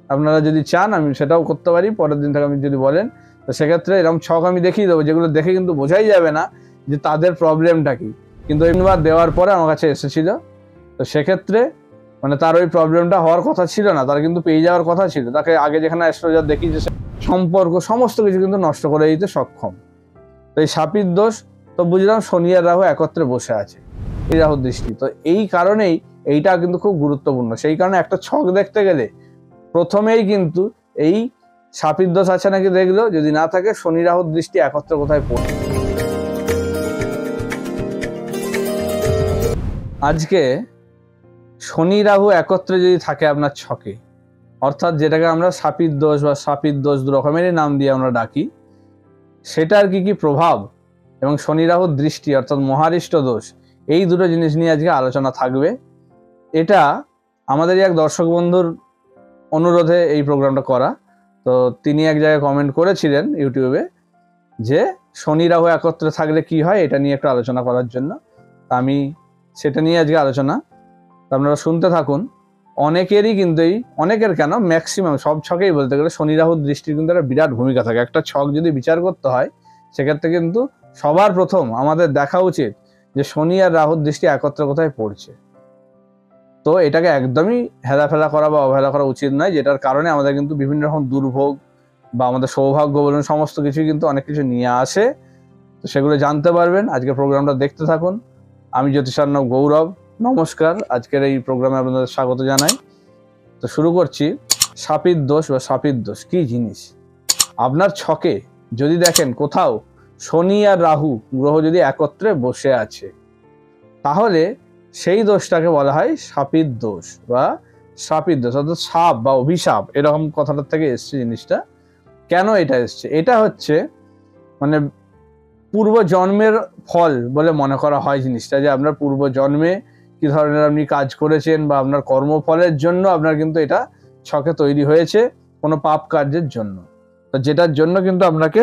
আপনারা যদি চান আমি সেটাও করতে পারি পরের দিন থেকে। আমি যদি বলেন তো সেক্ষেত্রে এরকম ছক আমি দেখিয়ে দেবো, যেগুলো দেখে কিন্তু বোঝাই যাবে না যে তাদের প্রবলেমটা কি। কিন্তু এমনিবার দেওয়ার পরে আমার কাছে এসেছিল, তো সেক্ষেত্রে মানে তার ওই প্রবলেমটা হওয়ার কথা ছিল না, তার কিন্তু পেয়ে যাওয়ার কথা ছিল। তাকে আগে যেখানে অ্যাস্ট্রোলজার দেখি যে সম্পর্ক সমস্ত কিছু কিন্তু নষ্ট করে দিতে সক্ষম। তো এই শাপির দোষ, তো বুঝলাম শনি আর রাহু একত্রে বসে আছে, এই রাহুর দৃষ্টি। তো এই কারণেই এইটা কিন্তু খুব গুরুত্বপূর্ণ। সেই কারণে একটা ছক দেখতে গেলে প্রথমেই কিন্তু এই শাপির দোষ আছে নাকি দেখলো, যদি না থাকে শনি রাহুর দৃষ্টি একত্রে কোথায় পড়ে। আজকে শনি রাহু একত্রে যদি থাকে আপনার ছকে, অর্থাৎ যেটাকে আমরা শাপির দোষ বা শাপির দোষ দু রকমেরই নাম দিয়ে আমরা ডাকি, সেটার কি কি প্রভাব এবং শনি রাহুর দৃষ্টি অর্থাৎ মহারিষ্ট দোষ, এই দুটো জিনিস নিয়ে আজকে আলোচনা থাকবে। এটা আমাদের এক দর্শক বন্ধুর অনুরোধে এই প্রোগ্রামটা করা। তো তিনি এক জায়গায় কমেন্ট করেছিলেন ইউটিউবে যে শনি রাহু একত্রে থাকলে কি হয়, এটা নিয়ে একটু আলোচনা করার জন্য। আমি সেটা নিয়ে আজকে আলোচনা, আপনারা শুনতে থাকুন। অনেকেরই কিন্তু অনেকের কেন ম্যাক্সিমাম সব ছকেই বলতে গেলে শনি রাহুর দৃষ্টির কিন্তু একটা বিরাট ভূমিকা থাকে। একটা ছক যদি বিচার করতে হয় সেক্ষেত্রে কিন্তু সবার প্রথম আমাদের দেখা উচিত যে শনি আর রাহুর দৃষ্টি একত্রে কোথায় পড়ছে। তো এটাকে একদমই হেলাফেলা করা বা অবহেলা করা উচিত নয়, যেটার কারণে আমাদের কিন্তু বিভিন্ন রকম দুর্ভোগ বা আমাদের সৌভাগ্য বলুন সমস্ত কিছুই কিন্তু অনেক কিছু নিয়ে আসে। তো সেগুলো জানতে পারবেন, আজকে প্রোগ্রামটা দেখতে থাকুন। আমি জ্যোতিষার্ণব গৌরব, নমস্কার। আজকের এই প্রোগ্রামে আপনাদের স্বাগত জানাই। তো শুরু করছি। শাপির দোষ বা শাপির দোষ কি জিনিস। আপনার ছকে যদি দেখেন কোথাও শনি আর রাহু গ্রহ যদি একত্রে বসে আছে, তাহলে সেই দোষটাকে বলা হয় শাপির দোষ বা শাপির দোষ, অর্থাৎ শাপ বা অভিশাপ, এরকম কথাটার থেকে এসছে জিনিসটা। কেন এটা এসছে, এটা হচ্ছে মানে পূর্ব জন্মের ফল বলে মনে করা হয় জিনিসটা, যে আপনার পূর্ব জন্মে কি ধরনের আপনি কাজ করেছেন বা আপনার কর্মফলের জন্য আপনার কিন্তু এটা ছকে তৈরি হয়েছে কোনো পাপ কার্যের জন্য। তো যেটার জন্য কিন্তু আপনাকে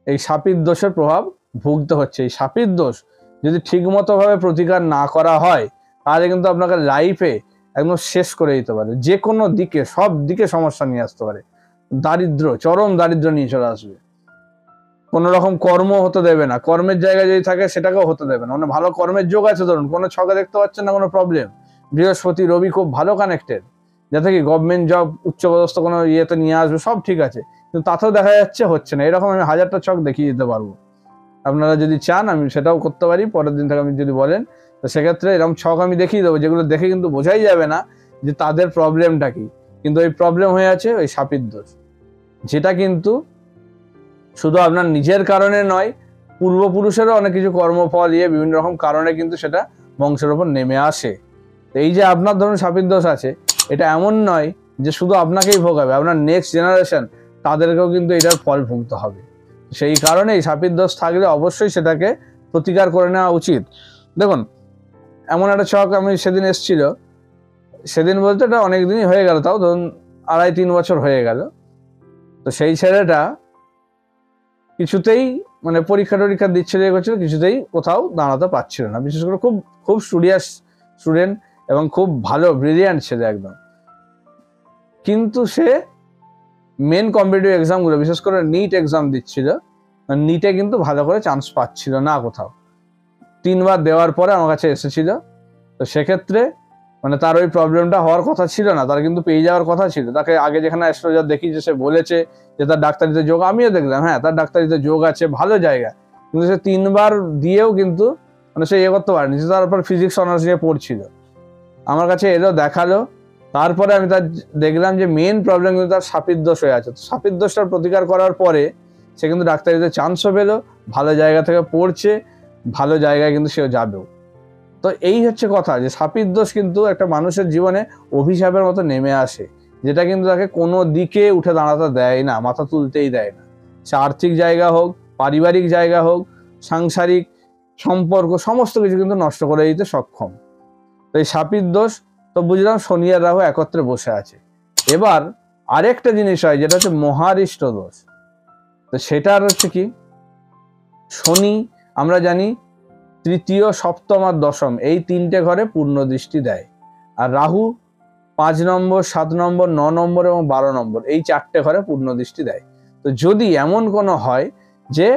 এই শাপির দোষের প্রভাব ভুগতে হচ্ছে। এই শাপির দোষ যদি ঠিকমতো ভাবে প্রতিকার না করা হয় তাহলে কিন্তু আপনাকে লাইফে একদম শেষ করে দিতে পারে, যে কোনো দিকে সব দিকে সমস্যা নিয়ে আসতে পারে। দারিদ্র, চরম দারিদ্র নিয়ে চলে আসবে। কোনো রকম কর্ম হতে দেবে না, কর্মের জায়গায় যদি থাকে সেটাকেও হতে দেবে না। মানে ভালো কর্মের যোগ আছে, ধরুন কোনো ছকে দেখতে পাচ্ছেন না কোনো প্রবলেম, বৃহস্পতি রবি খুব ভালো কানেক্টেড, যাতে কি গভর্নমেন্ট জব উচ্চপদস্থ কোনো ইয়েতে নিয়ে আসবে, সব ঠিক আছে, কিন্তু তাতেও দেখা যাচ্ছে হচ্ছে না। এরকম আমি হাজারটা ছক দেখিয়ে দিতে পারবো। আপনারা যদি চান আমি সেটাও করতে পারি পরের দিন থেকে। আমি যদি বলেন তো সেক্ষেত্রে এরকম ছক আমি দেখিয়ে দেবো, যেগুলো দেখে কিন্তু বোঝাই যাবে না যে তাদের প্রবলেমটা কি। কিন্তু এই প্রবলেম হয়ে আছে ওই শাপির দোষ, যেটা কিন্তু শুধু আপনার নিজের কারণে নয়, পূর্বপুরুষেরও অনেক কিছু কর্মফল বিভিন্ন রকম কারণে কিন্তু সেটা বংশের ওপর নেমে আসে। এই যে আপনার ধরুন শাপির দোষ আছে, এটা এমন নয় যে শুধু আপনাকেই ভোগাবে, আপনার নেক্সট জেনারেশন তাদেরকেও কিন্তু এটার ফল ভুগতে হবে। সেই কারণেই শাপির দোষ থাকলে অবশ্যই সেটাকে প্রতিকার করে নেওয়া উচিত। দেখুন, এমন একটা ছক আমি সেদিন এসেছিল, সেদিন বলতে এটা অনেক দিনই হয়ে গেল, তাও ধরুন 2.5-3 বছর হয়ে গেল। তো সেই ছেলেটা কিছুতেই মানে পরীক্ষা দিচ্ছিল, করছিল, কিছুতেই কোথাও দাঁড়াতে পারছিল না। বিশেষ করে খুব খুব স্টুডিয়াস স্টুডেন্ট এবং খুব ভালো ব্রিলিয়ান্ট ছেলে একদম। কিন্তু সে মেন কম্পিটিটিভ এক্সামগুলো বিশেষ করে নিট এক্সাম দিচ্ছিল, নিটে কিন্তু ভালো করে চান্স পাচ্ছিল না কোথাও। 3 বার দেওয়ার পরে আমার কাছে এসেছিল। তো সেক্ষেত্রে মানে তার ওই প্রবলেমটা হওয়ার কথা ছিল না, তার কিন্তু পেয়ে যাওয়ার কথা ছিল। তাকে আগে যেখানে অ্যাস্ট্রোলজার দেখি যে সে বলেছে যে তার ডাক্তারিতে যোগ, আমিও দেখলাম হ্যাঁ তার ডাক্তারিতে যোগ আছে, ভালো জায়গা, কিন্তু সে 3 বার দিয়েও কিন্তু মানে সে করতে পারেনি। সে তারপর ফিজিক্স অনার্স নিয়ে পড়ছিল, আমার কাছে এলো দেখালো। তারপরে আমি তার দেখলাম যে মেন প্রবলেম কিন্তু তার শাপির দোষ হয়ে আছে। তো শাপির দোষটার প্রতিকার করার পরে সে কিন্তু ডাক্তারিতে চান্সও পেলো, ভালো জায়গা থেকে পড়ছে, ভালো জায়গায় কিন্তু সেও যাবেও। তো এই হচ্ছে কথা, যে শাপির দোষ কিন্তু একটা মানুষের জীবনে অভিশাপের মতো নেমে আসে, যেটা কিন্তু তাকে কোনো দিকে উঠে দাঁড়াতে দেয় না, মাথা তুলতেই দেয় না। সে আর্থিক জায়গা হোক, পারিবারিক জায়গা হোক, সাংসারিক সম্পর্ক, সমস্ত কিছু কিন্তু নষ্ট করে দিতে সক্ষম। তো এই শাপির দোষ, তো বুঝলাম শনি আর রাহু একত্রে বসে আছে। এবার আরেকটা জিনিস হয় যেটা হচ্ছে মহারিষ্ট দোষ। তো সেটার হচ্ছে কি, শনি আমরা জানি তৃতীয়, সপ্তম আর দশম এই 3টে ঘরে পূর্ণ দৃষ্টি দেয়, আর রাহু 5 নম্বর, 7 নম্বর, 9 নম্বর এবং 12 নম্বর এই 4টে ঘরে পূর্ণ দৃষ্টি দেয়। তো যদি এমন কোনো হয় যে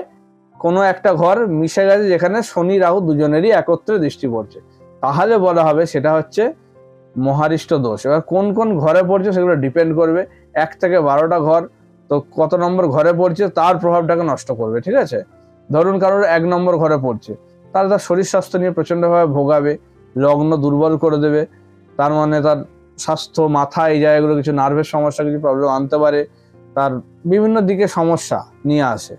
কোনো একটা ঘর মিশে গেছে যেখানে শনি রাহু দুজনেরই একত্রে দৃষ্টি পড়ছে, তাহলে বলা হবে সেটা হচ্ছে মহারিষ্ট দোষ। এবার কোন কোন ঘরে পড়ছে সেগুলো ডিপেন্ড করবে, 1 থেকে 12টা ঘর তো কত নম্বর ঘরে পড়ছে তার প্রভাবটাকে নষ্ট করবে। ঠিক আছে, ধরুন কারোর 1 নম্বর ঘরে পড়ছে, তাহলে তার শরীর স্বাস্থ্য নিয়ে প্রচণ্ডভাবে ভোগাবে, লগ্ন দুর্বল করে দেবে, তার মানে তার স্বাস্থ্য, মাথা, এই জায়গাগুলো কিছু নার্ভের সমস্যা, কিছু প্রবলেম আনতে পারে, তার বিভিন্ন দিকে সমস্যা নিয়ে আসে।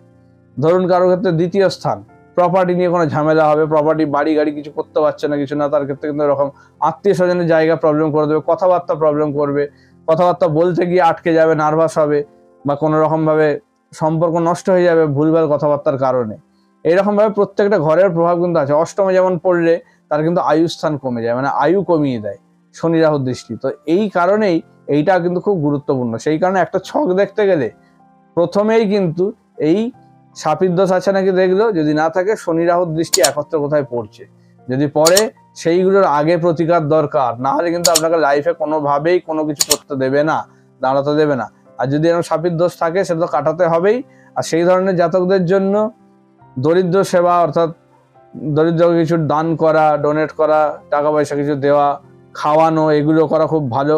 ধরুন কারোর ক্ষেত্রে 2য় স্থান, প্রপার্টি নিয়ে কোনো ঝামেলা হবে, প্রপার্টি, বাড়ি গাড়ি কিছু করতে পারছে না, কিছু না, তার ক্ষেত্রে কিন্তু এরকম আত্মীয় স্বজনের জায়গা প্রবলেম করে দেবে, কথাবার্তা প্রবলেম করবে, কথাবার্তা বলতে গিয়ে আটকে যাবে, নার্ভাস হবে, বা কোনো রকমভাবে সম্পর্ক নষ্ট হয়ে যাবে ভুলভাল কথাবার্তার কারণে। এইরকমভাবে প্রত্যেকটা ঘরের প্রভাব কিন্তু আছে। অষ্টমে যেমন পড়লে তার কিন্তু আয়ুস্থান কমে যায়, মানে আয়ু কমিয়ে দেয় শনি রাহুর দৃষ্টি। তো এই কারণেই এইটা কিন্তু খুব গুরুত্বপূর্ণ। সেই কারণে একটা ছক দেখতে গেলে প্রথমেই কিন্তু এই শাপির দোষ আছে নাকি দেখলো, যদি না থাকে শনি রাহুর দৃষ্টি একত্রে কোথায় পড়ছে, যদি পড়ে সেইগুলোর আগে প্রতিকার দরকার, না হলে কিন্তু আপনাকে লাইফে কোনোভাবেই কোনো কিছু করতে দেবে না, দাঁড়াতে দেবে না। আর যদি এরকম শাপির দোষ থাকে সেটা তো কাটাতে হবেই। আর সেই ধরনের জাতকদের জন্য দরিদ্র সেবা, অর্থাৎ দরিদ্রকে কিছু দান করা, ডোনেট করা, টাকা পয়সা কিছু দেওয়া, খাওয়ানো, এগুলো করা খুব ভালো।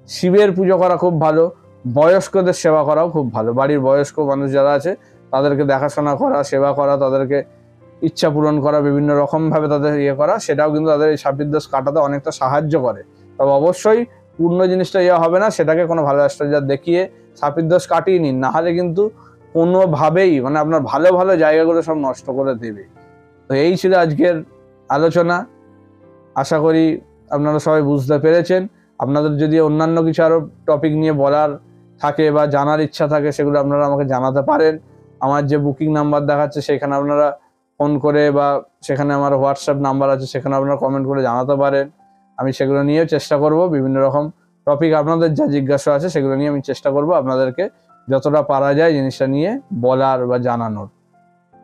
শিবের পুজো করা খুব ভালো। বয়স্কদের সেবা করাও খুব ভালো। বাড়ির বয়স্ক মানুষ যারা আছে তাদেরকে দেখাশোনা করা, সেবা করা, তাদেরকে ইচ্ছা পূরণ করা, বিভিন্ন রকমভাবে তাদের করা, সেটাও কিন্তু তাদের এই শাপির দোষ কাটাতে অনেকটা সাহায্য করে। তবে অবশ্যই পূর্ণ জিনিসটা হবে না, সেটাকে কোনো ভালো অ্যাস্ট্রোলজার দেখিয়ে শাপির দোষ কাটিয়ে নিন, না হলে কিন্তু কোনোভাবেই মানে আপনার ভালো ভালো জায়গাগুলো সব নষ্ট করে দেবে। তো এই ছিল আজকের আলোচনা। আশা করি আপনারা সবাই বুঝতে পেরেছেন। আপনাদের যদি অন্যান্য কিছু আরও টপিক নিয়ে বলার থাকে বা জানার ইচ্ছা থাকে, সেগুলো আপনারা আমাকে জানাতে পারেন। আমার যে বুকিং নাম্বার দেখাচ্ছে সেখানে আপনারা ফোন করে, বা সেখানে আমার হোয়াটসঅ্যাপ নাম্বার আছে সেখানে আপনারা কমেন্ট করে জানাতে পারেন। আমি সেগুলো নিয়েও চেষ্টা করব, বিভিন্ন রকম টপিক আপনাদের যা জিজ্ঞাসা আছে সেগুলো নিয়ে আমি চেষ্টা করব আপনাদেরকে যতটা পারা যায় জিনিসটা নিয়ে বলার বা জানানোর।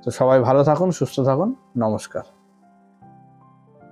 তো সবাই ভালো থাকুন, সুস্থ থাকুন, নমস্কার।